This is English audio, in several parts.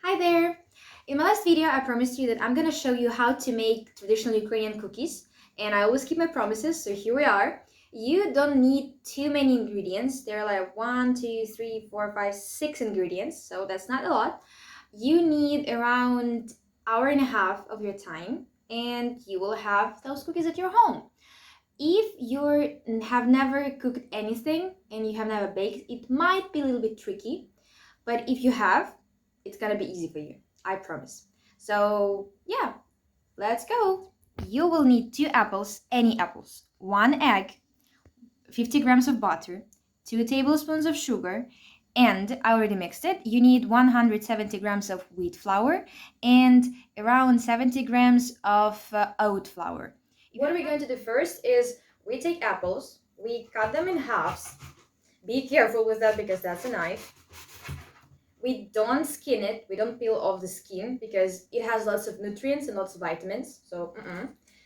Hi there! In my last video, I promised you that I'm gonna show you how to make traditional Ukrainian cookies, and I always keep my promises, so here we are. You don't need too many ingredients. There are like 1, 2, 3, 4, 5, 6 ingredients, so that's not a lot. You need around hour and a half of your time, and you will have those cookies at your home. If you have never cooked anything and you have never baked, it might be a little bit tricky, but if you have, it's gonna be easy for you, I promise. So yeah, let's go. You will need 2 apples, any apples, 1 egg, 50 grams of butter, 2 tablespoons of sugar, and I already mixed it. You need 170 grams of wheat flour and around 70 grams of oat flour. What we're going to do first is we take apples, we cut them in halves. Be careful with that because that's a knife. We don't skin it, we don't peel off the skin because it has lots of nutrients and lots of vitamins.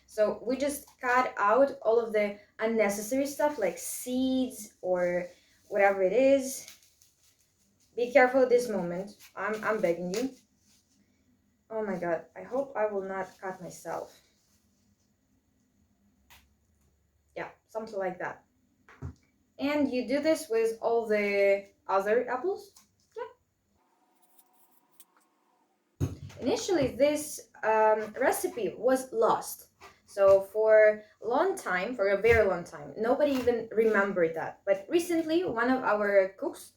So we just cut out all of the unnecessary stuff like seeds or whatever it is. Be careful at this moment. I'm begging you. Oh my god, I hope I will not cut myself. Yeah, something like that. And you do this with all the other apples. Initially, this recipe was lost. So for a long time, for a very long time, nobody even remembered that. But recently, one of our cooks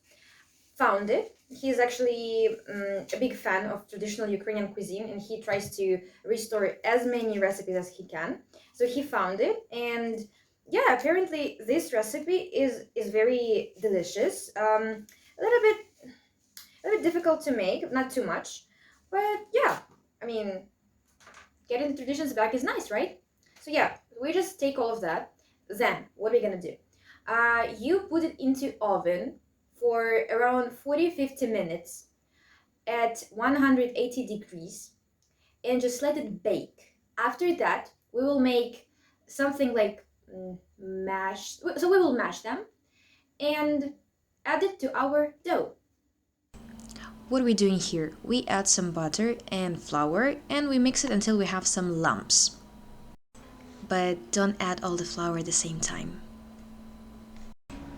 found it. He's actually a big fan of traditional Ukrainian cuisine, and he tries to restore as many recipes as he can. So he found it, and yeah, apparently this recipe is very delicious. A little bit difficult to make, not too much, but yeah, I mean, getting the traditions back is nice, right? So yeah, we just take all of that. Then what are we gonna do? You put it into oven for around 40-50 minutes at 180 degrees and just let it bake. After that, we will make something like mash. So we will mash them and add it to our dough. What are we doing here? We add some butter and flour and we mix it until we have some lumps. But don't add all the flour at the same time.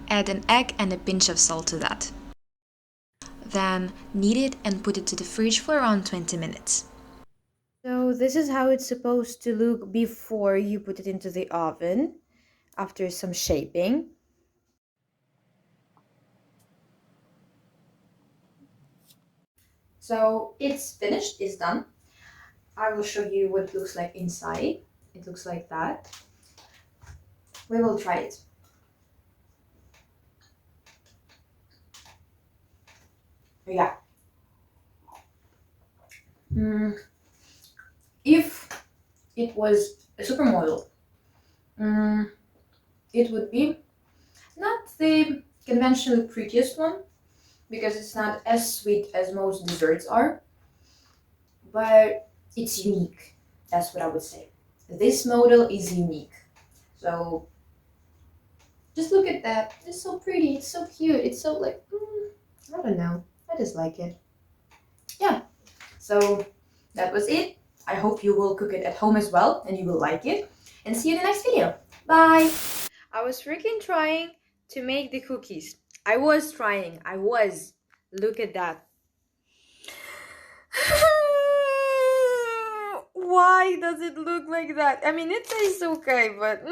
Add an egg and a pinch of salt to that. Then knead it and put it to the fridge for around 20 minutes. So this is how it's supposed to look before you put it into the oven after some shaping. So it's finished, it's done. I will show you what it looks like inside. It looks like that. We will try it. Yeah. If it was a supermodel, it would be not the conventionally prettiest one because it's not as sweet as most desserts are, but it's unique. That's what I would say. This model is unique. So just look at that. It's so pretty. It's so cute. It's so like, I don't know. I just like it. Yeah. So that was it. I hope you will cook it at home as well and you will like it. And see you in the next video. Bye. I was freaking trying to make the cookies. I was trying. Look at that. Why does it look like that? I mean, it tastes okay, but